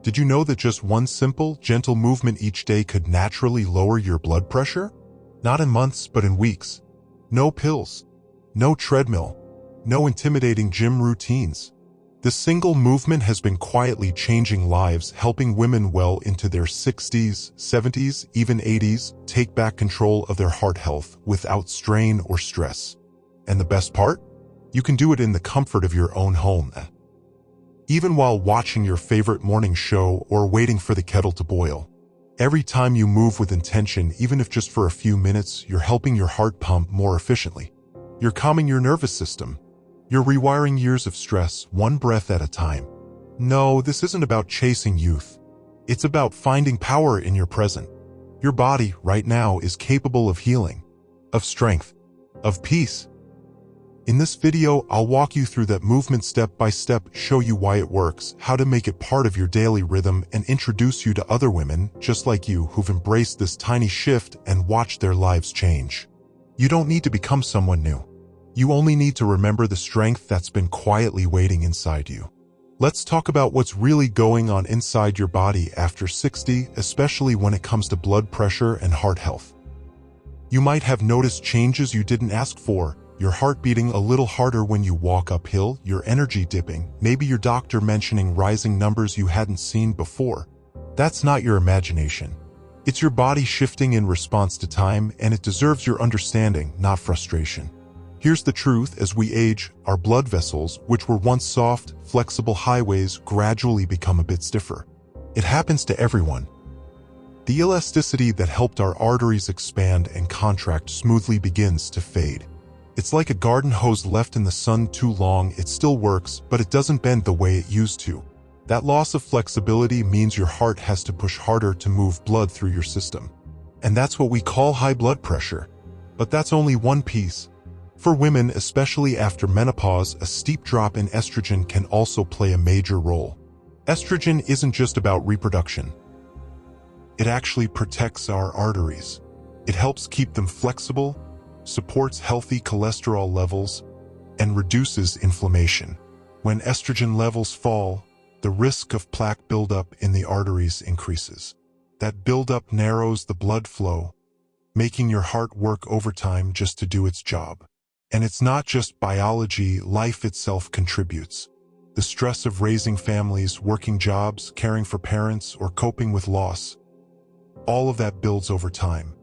Did you know that just one simple, gentle movement each day could naturally lower your blood pressure? Not in months, but in weeks. No pills, no treadmill, no intimidating gym routines. This single movement has been quietly changing lives, helping women well into their 60s, 70s, even 80s take back control of their heart health without strain or stress. And the best part? You can do it in the comfort of your own home. Even while watching your favorite morning show or waiting for the kettle to boil. Every time you move with intention, even if just for a few minutes, you're helping your heart pump more efficiently. You're calming your nervous system. You're rewiring years of stress, one breath at a time. No, this isn't about chasing youth. It's about finding power in your present. Your body, right now, is capable of healing, of strength, of peace. In this video, I'll walk you through that movement step by step, show you why it works, how to make it part of your daily rhythm, and introduce you to other women just like you who've embraced this tiny shift and watched their lives change. You don't need to become someone new. You only need to remember the strength that's been quietly waiting inside you. Let's talk about what's really going on inside your body after 60, especially when it comes to blood pressure and heart health. You might have noticed changes you didn't ask for. Your heart beating a little harder when you walk uphill, your energy dipping, maybe your doctor mentioning rising numbers you hadn't seen before. That's not your imagination. It's your body shifting in response to time, and it deserves your understanding, not frustration. Here's the truth: as we age, our blood vessels, which were once soft, flexible highways, gradually become a bit stiffer. It happens to everyone. The elasticity that helped our arteries expand and contract smoothly begins to fade. It's like a garden hose left in the sun too long. It still works, but it doesn't bend the way it used to. That loss of flexibility means your heart has to push harder to move blood through your system. And that's what we call high blood pressure. But that's only one piece. For women, especially after menopause, a steep drop in estrogen can also play a major role. Estrogen isn't just about reproduction. It actually protects our arteries. It helps keep them flexible, supports healthy cholesterol levels, and reduces inflammation. When estrogen levels fall, the risk of plaque buildup in the arteries increases. That buildup narrows the blood flow, making your heart work overtime just to do its job. And it's not just biology, life itself contributes. The stress of raising families, working jobs, caring for parents, or coping with loss, all of that builds over time.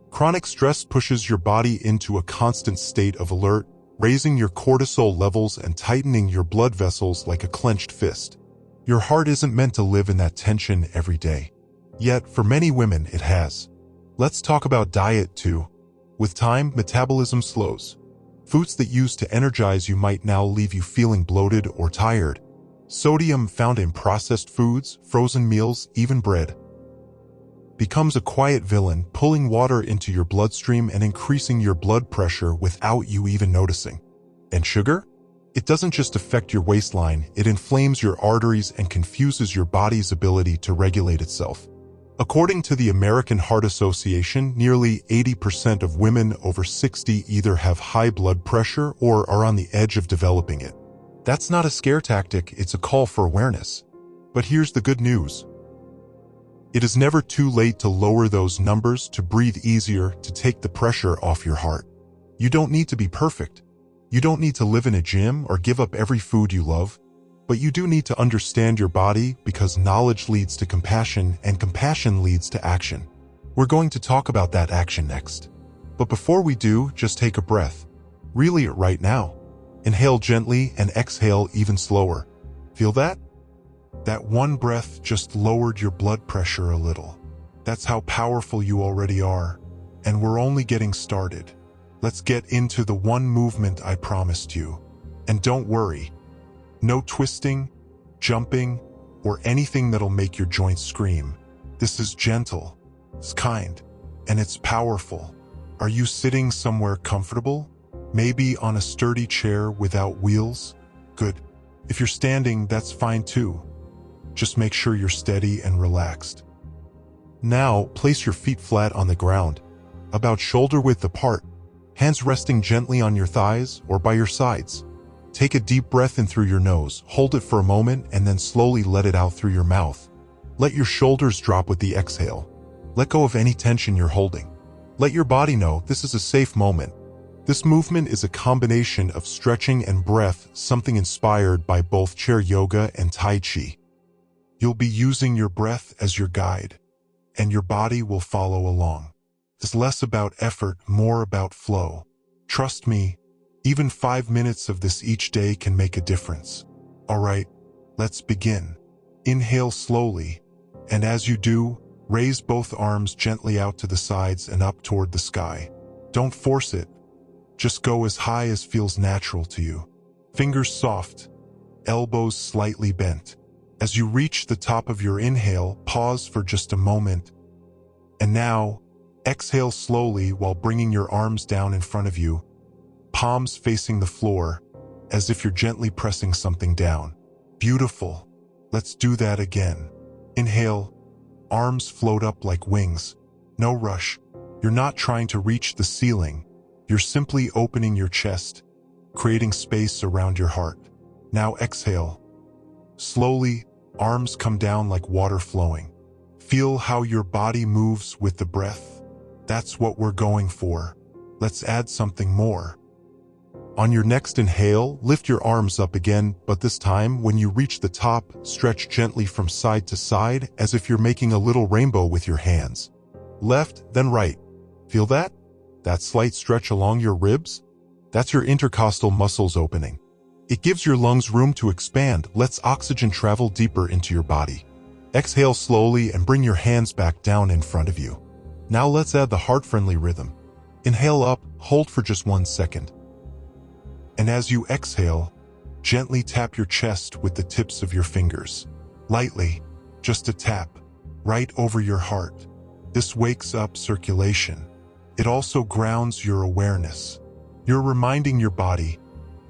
Chronic stress pushes your body into a constant state of alert, raising your cortisol levels and tightening your blood vessels like a clenched fist. Your heart isn't meant to live in that tension every day. Yet, for many women, it has. Let's talk about diet too. With time, metabolism slows. Foods that used to energize you might now leave you feeling bloated or tired. Sodium found in processed foods, frozen meals, even bread, becomes a quiet villain, pulling water into your bloodstream and increasing your blood pressure without you even noticing. And sugar? It doesn't just affect your waistline, it inflames your arteries and confuses your body's ability to regulate itself. According to the American Heart Association, nearly 80% of women over 60 either have high blood pressure or are on the edge of developing it. That's not a scare tactic, it's a call for awareness. But here's the good news. It is never too late to lower those numbers, to breathe easier, to take the pressure off your heart. You don't need to be perfect. You don't need to live in a gym or give up every food you love. But you do need to understand your body, because knowledge leads to compassion and compassion leads to action. We're going to talk about that action next. But before we do, just take a breath. Really, right now. Inhale gently and exhale even slower. Feel that? That one breath just lowered your blood pressure a little. That's how powerful you already are. And we're only getting started. Let's get into the one movement I promised you. And don't worry. No twisting, jumping, or anything that'll make your joints scream. This is gentle, it's kind, and it's powerful. Are you sitting somewhere comfortable? Maybe on a sturdy chair without wheels? Good. If you're standing, that's fine too. Just make sure you're steady and relaxed. Now, place your feet flat on the ground, about shoulder width apart, hands resting gently on your thighs or by your sides. Take a deep breath in through your nose, hold it for a moment, and then slowly let it out through your mouth. Let your shoulders drop with the exhale. Let go of any tension you're holding. Let your body know this is a safe moment. This movement is a combination of stretching and breath, something inspired by both chair yoga and Tai Chi. You'll be using your breath as your guide, and your body will follow along. It's less about effort, more about flow. Trust me, even 5 minutes of this each day can make a difference. All right, let's begin. Inhale slowly, and as you do, raise both arms gently out to the sides and up toward the sky. Don't force it. Just go as high as feels natural to you. Fingers soft, elbows slightly bent. As you reach the top of your inhale, pause for just a moment. And now, exhale slowly while bringing your arms down in front of you, palms facing the floor, as if you're gently pressing something down. Beautiful. Let's do that again. Inhale, arms float up like wings. No rush. You're not trying to reach the ceiling. You're simply opening your chest, creating space around your heart. Now exhale. Slowly, arms come down like water flowing. Feel how your body moves with the breath. That's what we're going for. Let's add something more. On your next inhale, lift your arms up again, but this time, when you reach the top, stretch gently from side to side as if you're making a little rainbow with your hands. Left, then right. Feel that? That slight stretch along your ribs? That's your intercostal muscles opening. It gives your lungs room to expand, lets oxygen travel deeper into your body. Exhale slowly and bring your hands back down in front of you. Now let's add the heart-friendly rhythm. Inhale up, hold for just 1 second. And as you exhale, gently tap your chest with the tips of your fingers. Lightly, just a tap, right over your heart. This wakes up circulation. It also grounds your awareness. You're reminding your body,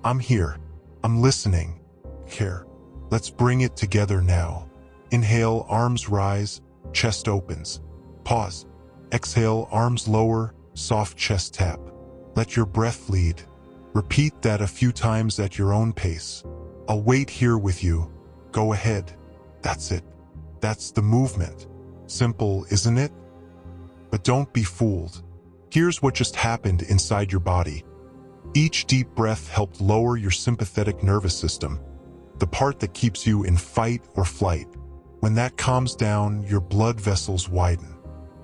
I'm here, I'm listening, care. Let's bring it together now. Inhale, arms rise, chest opens. Pause. Exhale, arms lower, soft chest tap. Let your breath lead. Repeat that a few times at your own pace. I'll wait here with you. Go ahead. That's it. That's the movement. Simple, isn't it? But don't be fooled. Here's what just happened inside your body. Each deep breath helped lower your sympathetic nervous system, the part that keeps you in fight or flight. When that calms down, your blood vessels widen.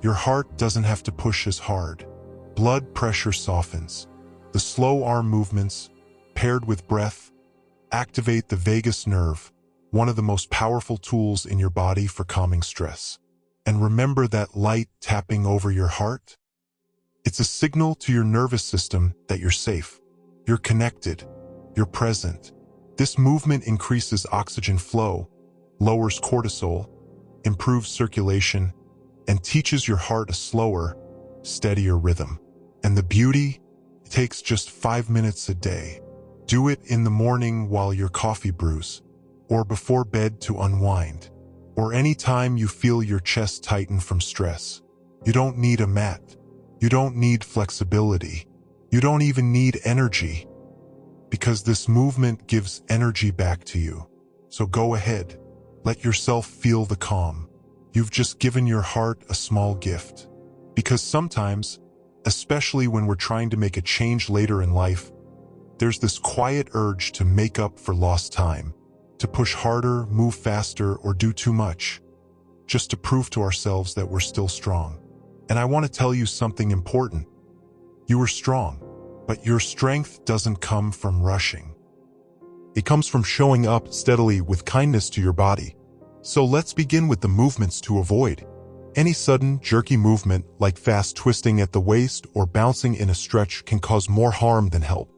Your heart doesn't have to push as hard. Blood pressure softens. The slow arm movements, paired with breath, activate the vagus nerve, one of the most powerful tools in your body for calming stress. And remember that light tapping over your heart? It's a signal to your nervous system that you're safe, you're connected, you're present. This movement increases oxygen flow, lowers cortisol, improves circulation, and teaches your heart a slower, steadier rhythm. And the beauty? It takes just 5 minutes a day. Do it in the morning while your coffee brews, or before bed to unwind, or any time you feel your chest tighten from stress. You don't need a mat. You don't need flexibility. You don't even need energy, because this movement gives energy back to you. So go ahead. Let yourself feel the calm. You've just given your heart a small gift. Because sometimes, especially when we're trying to make a change later in life, there's this quiet urge to make up for lost time, to push harder, move faster, or do too much, just to prove to ourselves that we're still strong. And I want to tell you something important. You are strong, but your strength doesn't come from rushing. It comes from showing up steadily with kindness to your body. So let's begin with the movements to avoid. Any sudden, jerky movement, like fast twisting at the waist or bouncing in a stretch, can cause more harm than help.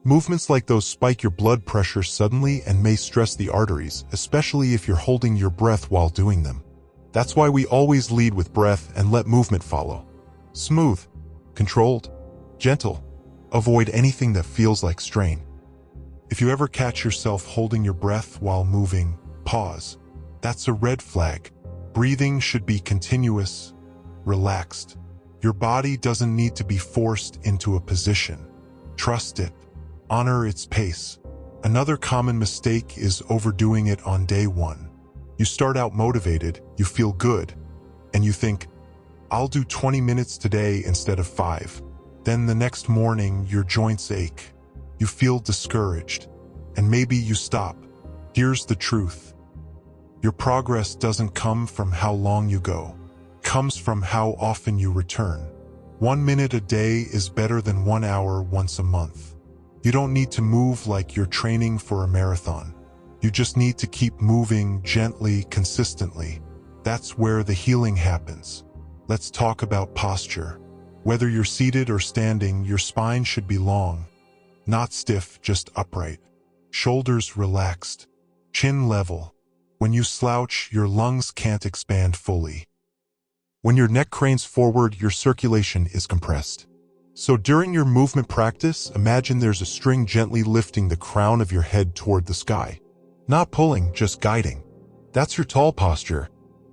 Movements like those spike your blood pressure suddenly and may stress the arteries, especially if you're holding your breath while doing them. That's why we always lead with breath and let movement follow. Smooth, controlled, gentle. Avoid anything that feels like strain. If you ever catch yourself holding your breath while moving, pause. That's a red flag. Breathing should be continuous, relaxed. Your body doesn't need to be forced into a position. Trust it. Honor its pace. Another common mistake is overdoing it on day one. You start out motivated, you feel good, and you think, I'll do 20 minutes today instead of 5. Then the next morning, your joints ache. You feel discouraged, and maybe you stop. Here's the truth. Your progress doesn't come from how long you go. It comes from how often you return. 1 minute a day is better than 1 hour once a month. You don't need to move like you're training for a marathon. You just need to keep moving gently, consistently. That's where the healing happens. Let's talk about posture. Whether you're seated or standing, your spine should be long. Not stiff, just upright. Shoulders relaxed. Chin level. When you slouch, your lungs can't expand fully. When your neck cranes forward, your circulation is compressed. So during your movement practice, imagine there's a string gently lifting the crown of your head toward the sky. Not pulling, just guiding. That's your tall posture.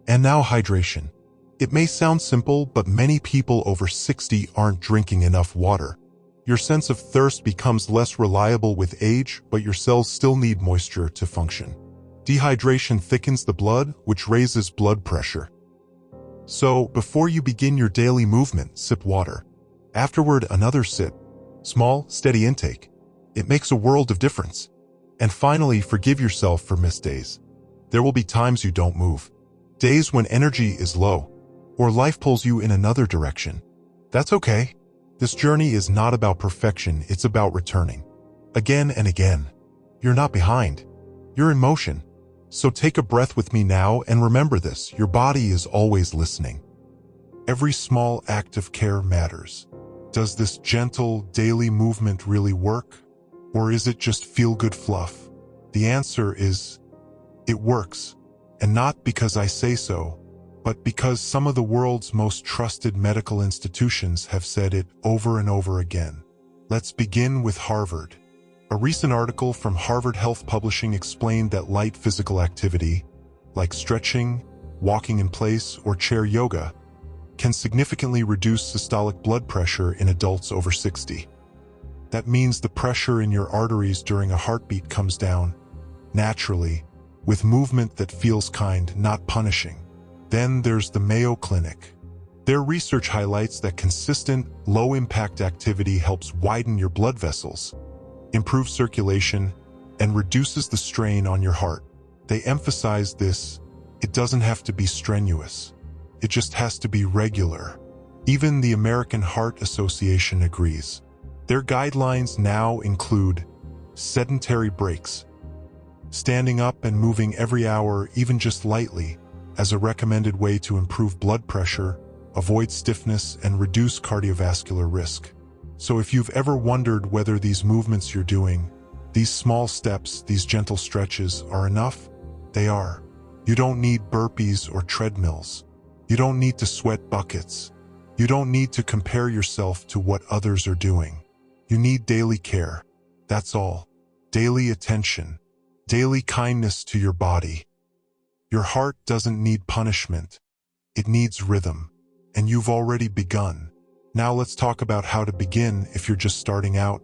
And now hydration. It may sound simple, but many people over 60 aren't drinking enough water. Your sense of thirst becomes less reliable with age, but your cells still need moisture to function. Dehydration thickens the blood, which raises blood pressure. So, before you begin your daily movement, sip water. Afterward, another sip. Small, steady intake. It makes a world of difference. And finally, forgive yourself for missed days. There will be times you don't move. Days when energy is low, or life pulls you in another direction. That's okay. This journey is not about perfection, it's about returning. Again and again. You're not behind. You're in motion. So take a breath with me now and remember this, your body is always listening. Every small act of care matters. Does this gentle, daily movement really work? Or is it just feel-good fluff? The answer is, it works. And not because I say so, but because some of the world's most trusted medical institutions have said it over and over again. Let's begin with Harvard. A recent article from Harvard Health Publishing explained that light physical activity, like stretching, walking in place, or chair yoga, can significantly reduce systolic blood pressure in adults over 60. That means the pressure in your arteries during a heartbeat comes down, naturally, with movement that feels kind, not punishing. Then there's the Mayo Clinic. Their research highlights that consistent, low-impact activity helps widen your blood vessels, improves circulation, and reduces the strain on your heart. They emphasize this, it doesn't have to be strenuous. It just has to be regular. Even the American Heart Association agrees. Their guidelines now include sedentary breaks, standing up and moving every hour, even just lightly, as a recommended way to improve blood pressure, avoid stiffness, and reduce cardiovascular risk. So if you've ever wondered whether these movements you're doing, these small steps, these gentle stretches, are enough, they are. You don't need burpees or treadmills. You don't need to sweat buckets. You don't need to compare yourself to what others are doing. You need daily care. That's all. Daily attention. Daily kindness to your body. Your heart doesn't need punishment. It needs rhythm. And you've already begun. Now let's talk about how to begin if you're just starting out,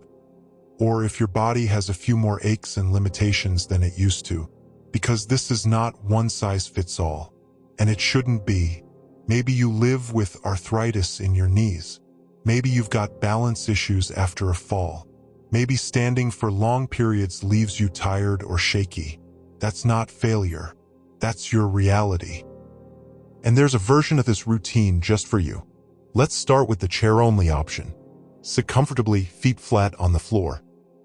or if your body has a few more aches and limitations than it used to. Because this is not one size fits all. And it shouldn't be. Maybe you live with arthritis in your knees. Maybe you've got balance issues after a fall. Maybe standing for long periods leaves you tired or shaky. That's not failure. That's your reality. And there's a version of this routine just for you. Let's start with the chair-only option. Sit comfortably, feet flat on the floor.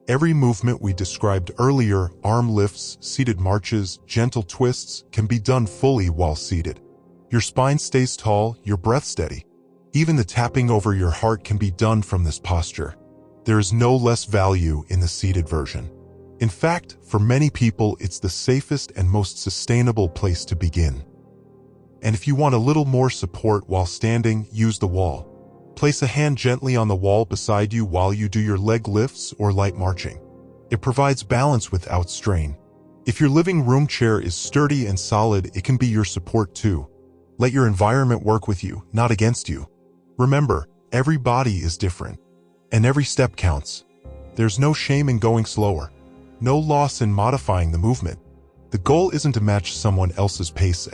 Every movement we described earlier, arm lifts, seated marches, gentle twists, can be done fully while seated. Your spine stays tall, your breath steady. Even the tapping over your heart can be done from this posture. There is no less value in the seated version. In fact, for many people, it's the safest and most sustainable place to begin. And if you want a little more support while standing, use the wall. Place a hand gently on the wall beside you while you do your leg lifts or light marching. It provides balance without strain. If your living room chair is sturdy and solid, it can be your support too. Let your environment work with you, not against you. Remember, every body is different, and every step counts. There's no shame in going slower. No loss in modifying the movement. The goal isn't to match someone else's pace,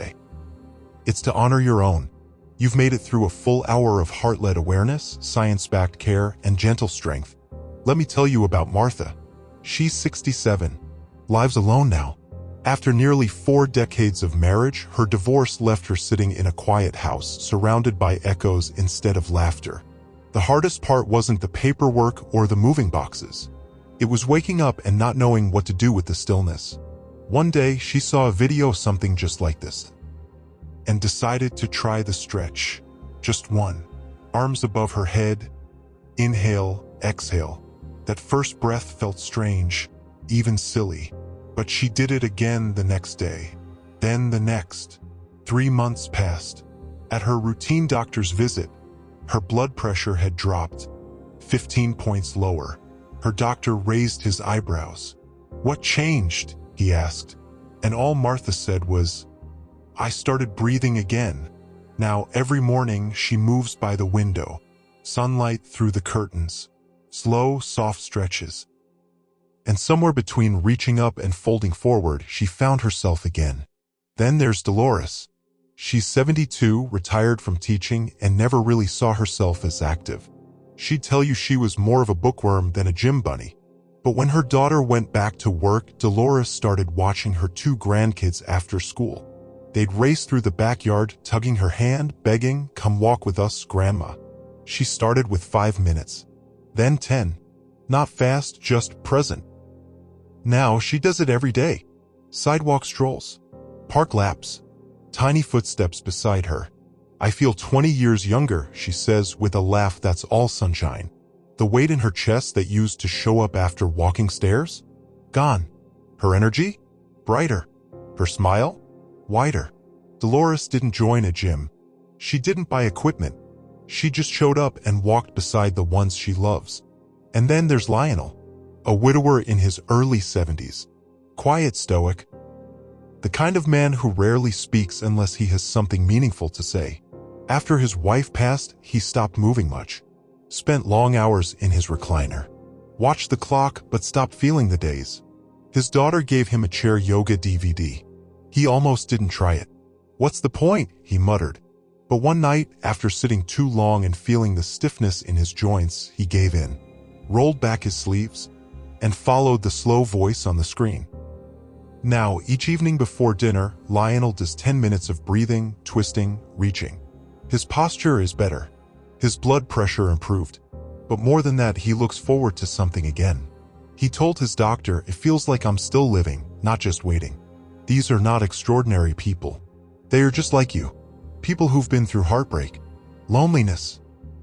it's to honor your own. You've made it through a full hour of heart-led awareness, science-backed care, and gentle strength. Let me tell you about Martha. She's 67, lives alone now. After nearly 4 decades of marriage, her divorce left her sitting in a quiet house, surrounded by echoes instead of laughter. The hardest part wasn't the paperwork or the moving boxes. It was waking up and not knowing what to do with the stillness. One day, she saw a video of something just like this and decided to try the stretch. Just one. Arms above her head. Inhale, exhale. That first breath felt strange, even silly. But she did it again the next day. Then the next. 3 months passed. At her routine doctor's visit, her blood pressure had dropped 15 points lower. Her doctor raised his eyebrows. "What changed?" he asked. And all Martha said was, "I started breathing again." Now every morning she moves by the window, sunlight through the curtains, slow, soft stretches. And somewhere between reaching up and folding forward, she found herself again. Then there's Dolores. She's 72, retired from teaching, and never really saw herself as active. She'd tell you she was more of a bookworm than a gym bunny. But when her daughter went back to work, Dolores started watching her 2 grandkids after school. They'd race through the backyard, tugging her hand, begging, "Come walk with us, Grandma." She started with 5 minutes, then 10. Not fast, just present. Now she does it every day. Sidewalk strolls, park laps, tiny footsteps beside her. "I feel 20 years younger," she says with a laugh that's all sunshine. The weight in her chest that used to show up after walking stairs? Gone. Her energy? Brighter. Her smile? Wider. Dolores didn't join a gym. She didn't buy equipment. She just showed up and walked beside the ones she loves. And then there's Lionel, a widower in his early 70s. Quiet, stoic. The kind of man who rarely speaks unless he has something meaningful to say. After his wife passed, he stopped moving much. Spent long hours in his recliner. Watched the clock, but stopped feeling the days. His daughter gave him a chair yoga DVD. He almost didn't try it. "What's the point?" he muttered. But one night, after sitting too long and feeling the stiffness in his joints, he gave in, rolled back his sleeves, and followed the slow voice on the screen. Now, each evening before dinner, Lionel does 10 minutes of breathing, twisting, reaching. His posture is better. His blood pressure improved. But more than that, he looks forward to something again. He told his doctor, "It feels like I'm still living, not just waiting." These are not extraordinary people. They are just like you. People who've been through heartbreak, loneliness,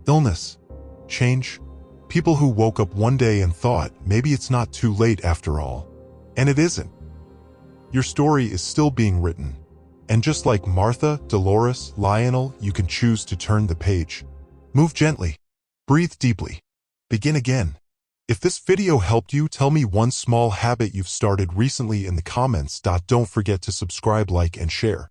illness, change. People who woke up one day and thought, maybe it's not too late after all. And it isn't. Your story is still being written. And just like Martha, Dolores, Lionel, you can choose to turn the page. Move gently. Breathe deeply. Begin again. If this video helped you, tell me one small habit you've started recently in the comments. Don't forget to subscribe, like, and share.